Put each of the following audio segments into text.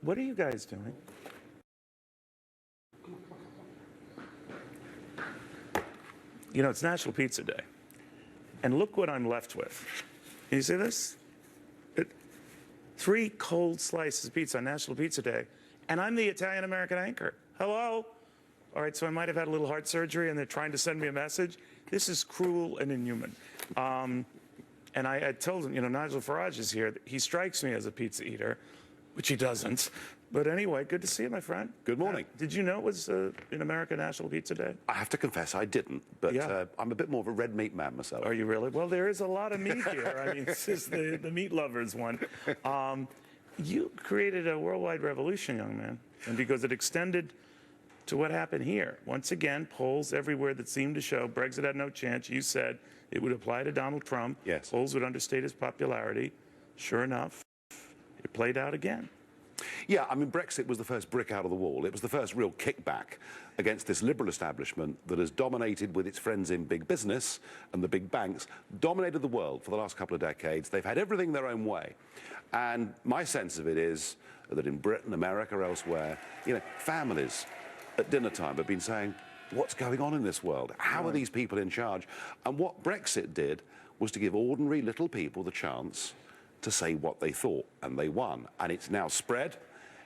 What are you guys doing? You know, it's National Pizza Day. And look what I'm left with. Can you see this? 3 cold slices of pizza on National Pizza Day. And I'm the Italian-American anchor. Hello? All right, so I might have had a little heart surgery and they're trying to send me a message. This is cruel and inhuman. And I told him, you know, Nigel Farage is here. He strikes me as a pizza eater, which he doesn't. But anyway, good to see you, my friend. Good morning. Did you know it was in America National Pizza Day? I have to confess I didn't, but Yeah. I'm a bit more of a red meat man myself. Are you really? Well, there is a lot of meat here. I mean, this is the meat lovers one. You created a worldwide revolution, young man, and because it extended to what happened here. Once again, polls everywhere that seemed to show Brexit had no chance. You said it would apply to Donald Trump. Yes. Polls would understate his popularity. Sure enough, it played out again. Yeah, I mean, Brexit was the first brick out of the wall. It was the first real kickback against this liberal establishment that has dominated with its friends in big business and the big banks, dominated the world for the last couple of decades. They've had everything their own way. And my sense of it is that in Britain, America, or elsewhere, you know, families at dinner time have been saying, what's going on in this world? How are these people in charge? And what Brexit did was to give ordinary little people the chance to say what they thought, and they won. And it's now spread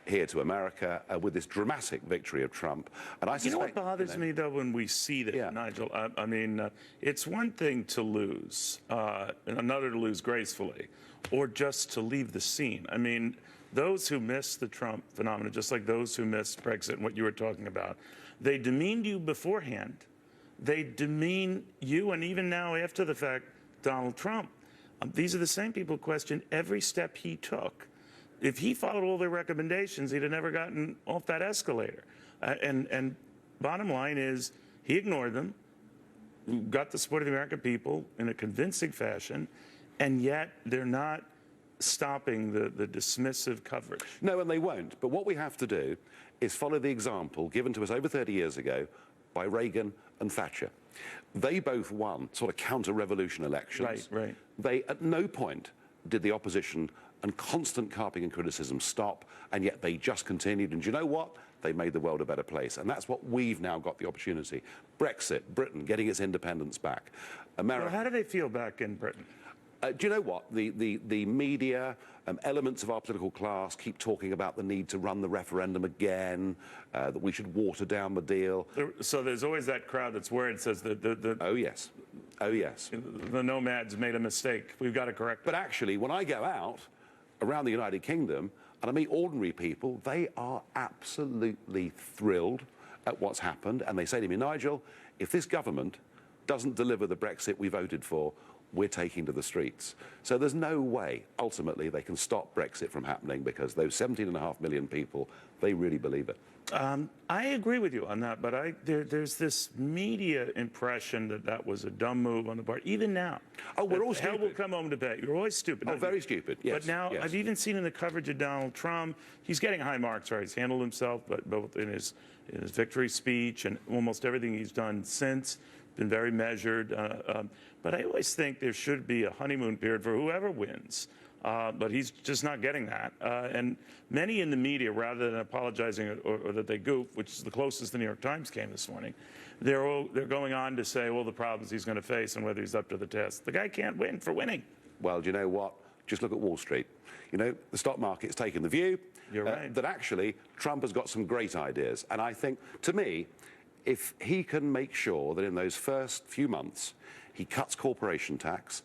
here to America with this dramatic victory of Trump. And I suspect, you know what bothers me, though, when we see this, Nigel? I mean, it's one thing to lose, and another to lose gracefully, or just to leave the scene. I mean, those who missed the Trump phenomenon, just like those who missed Brexit and what you were talking about, they demeaned you beforehand. They demean you, and even now, after the fact, Donald Trump. These are the same people who question every step he took. If he followed all their recommendations, he'd have never gotten off that escalator. And bottom line is, he ignored them, got the support of the American people in a convincing fashion, and yet they're not stopping the dismissive coverage. No, and they won't. But what we have to do is follow the example given to us over 30 years ago by Reagan and Thatcher. They both won sort of counter-revolution elections. Right. They, at no point, did the opposition and constant carping and criticism stop, and yet they just continued. And do you know what? They made the world a better place. And that's what we've now got the opportunity. Brexit, Britain getting its independence back. America. Well, how do they feel back in Britain? Do you know what? The media, elements of our political class keep talking about the need to run the referendum again, that we should water down the deal. So there's always that crowd that's worried, says the Oh, yes. Oh, yes. The nomads made a mistake. We've got to correct it. But actually, when I go out around the United Kingdom and I meet ordinary people, they are absolutely thrilled at what's happened. And they say to me, Nigel, if this government doesn't deliver the Brexit we voted for, we're taking to the streets. So there's no way, ultimately, they can stop Brexit from happening because those 17.5 million people, they really believe it. I agree with you on that, but there's this media impression that was a dumb move on the part, even now. Oh, we're all stupid. Hell will come home to pay. You're always stupid. Oh, very stupid, yes. But now, yes. I've even seen in the coverage of Donald Trump, he's getting high marks, right? He's handled himself, but both in his victory speech and almost everything he's done since, been very measured. But I always think there should be a honeymoon period for whoever wins. But he's just not getting that. And many in the media, rather than apologizing or that they goof, which is the closest the New York Times came this morning, they're going on to say, well, the problems he's going to face and whether he's up to the test. The guy can't win for winning. Well, do you know what? Just look at Wall Street. You know, the stock market's taken the view that actually Trump has got some great ideas. And I think, to me, if he can make sure that in those first few months he cuts corporation tax,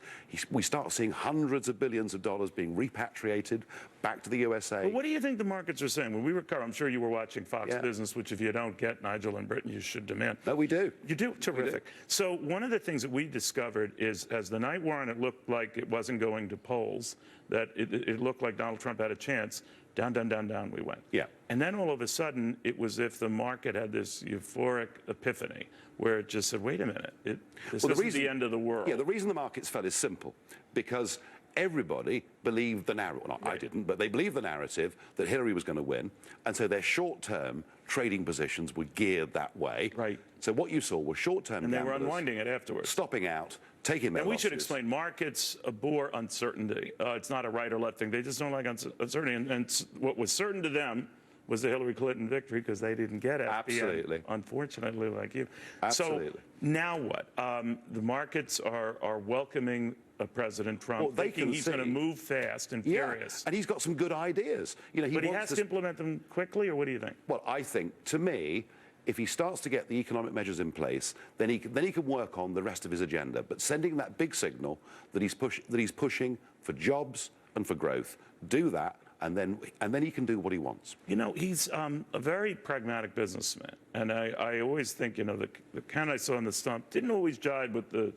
we start seeing hundreds of billions of dollars being repatriated back to the USA. But what do you think the markets are saying? When we recover, I'm sure you were watching Fox Business, which if you don't get, Nigel, in Britain, you should demand. No, we do. You do? Terrific. We do. So one of the things that we discovered is as the night wore on, it looked like it wasn't going to polls, that it looked like Donald Trump had a chance. Down, down, down, down we went. Yeah. And then all of a sudden, it was as if the market had this euphoric epiphany where it just said, wait a minute, this isn't the end of the world. Yeah, the reason the markets fell is simple, because everybody believed the narrative. Well, I didn't, but they believed the narrative that Hillary was going to win, and so their short-term trading positions were geared that way. Right. So what you saw was short-term And they were gamblers unwinding it afterwards. stopping out, taking their And we should losses. explain, markets abhor uncertainty. It's not a right or left thing. They just don't like uncertainty. And what was certain to them was the Hillary Clinton victory because they didn't get it. Absolutely. Unfortunately, like you. Absolutely. So now what? The markets are welcoming President Trump, Well, they thinking can he's going to see- move fast and Yeah, furious. and he's got some good ideas. You know, But he wants has to implement them quickly, or what do you think? Well, I think, to me, if he starts to get the economic measures in place, then he can work on the rest of his agenda. But sending that big signal that he's pushing for jobs and for growth, do that, and then he can do what he wants. You know, he's a very pragmatic businessman. And I always think, you know, the kind I saw on the stump didn't always jive with the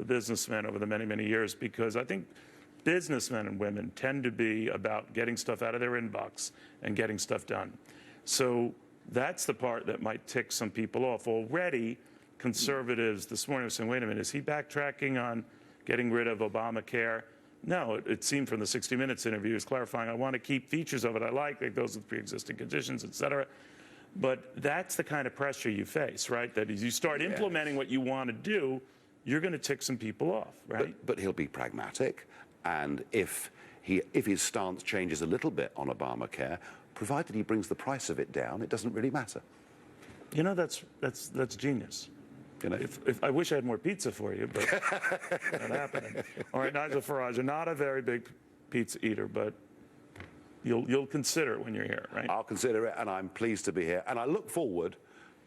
businessman over the many, many years, because I think businessmen and women tend to be about getting stuff out of their inbox and getting stuff done. So that's the part that might tick some people off. Already, conservatives this morning were saying, wait a minute, is he backtracking on getting rid of Obamacare? No, it seemed from the 60 Minutes interview, he was clarifying, I want to keep features of it I like those with pre-existing conditions, et cetera. But that's the kind of pressure you face, right? That as you start implementing what you want to do, you're going to tick some people off, right? But he'll be pragmatic, and if his stance changes a little bit on Obamacare, provided he brings the price of it down, it doesn't really matter. You know, that's genius. You know? If I wish I had more pizza for you, but not happening. All right, Nigel Farage, you're not a very big pizza eater, but you'll consider it when you're here, right? I'll consider it, and I'm pleased to be here, and I look forward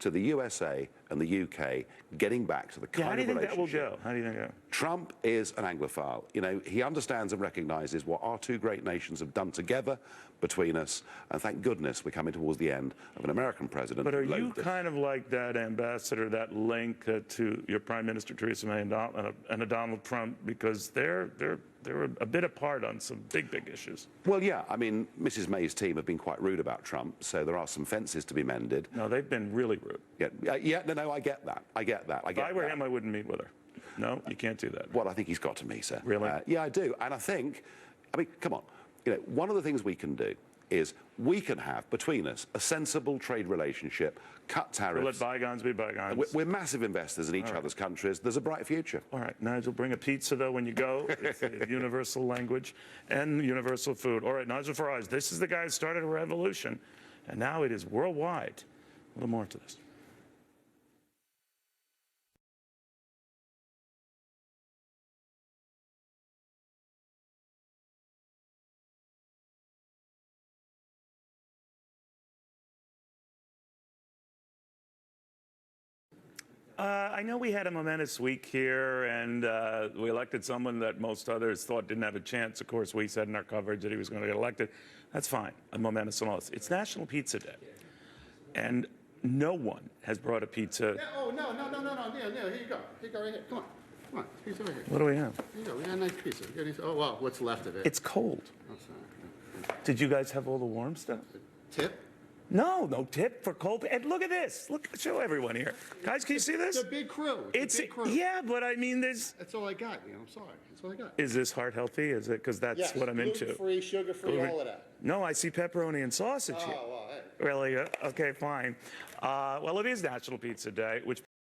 to the USA and the UK getting back to the kind How do you of think that will relationship. go? How do you think that? Trump is an Anglophile. You know, he understands and recognizes what our two great nations have done together between us, and thank goodness we're coming towards the end of an American president. But are who you loathed it. kind of like that ambassador, that link to your Prime Minister Theresa May and a Donald Trump, because they're a bit apart on some big issues? Well, yeah. I mean, Mrs. May's team have been quite rude about Trump, so there are some fences to be mended. No, they've been really rude. No, I get that. If I were him, I wouldn't meet with her. No, you can't do that. Well, I think he's got to me, sir. Really? Yeah, I do. And I mean, come on. You know, one of the things we can do is we can have, between us, a sensible trade relationship, cut tariffs. We'll let bygones be bygones. We're massive investors in each other's countries. There's a bright future. All right, Nigel, bring a pizza, though, when you go. It's a universal language and universal food. All right, Nigel Farage, this is the guy who started a revolution, and now it is worldwide. A little more to this. I know we had a momentous week here, and we elected someone that most others thought didn't have a chance. Of course, we said in our coverage that he was going to get elected. That's fine, a momentous and all this. It's National Pizza Day, and no one has brought a pizza. Yeah, oh, no, Neil, here you go. Here you go, right here. Come on, pizza right here. What do we have? Here you go, we got a nice pizza. Oh, well, what's left of it? It's cold. Oh, sorry. Did you guys have all the warm stuff? Tip? No tip for cold. And look at this. Look, show everyone here. Guys, can you see this? It's a big crew. It's a big crew. Yeah, but I mean, That's all I got, Neil. I'm sorry. That's all I got. is this heart healthy? Is it? Because that's Yes, what I'm into. gluten-free, sugar-free, all of that. No, I see pepperoni and sausage here. Oh, well, hey. Really? Okay, fine. Well, it is National Pizza Day, which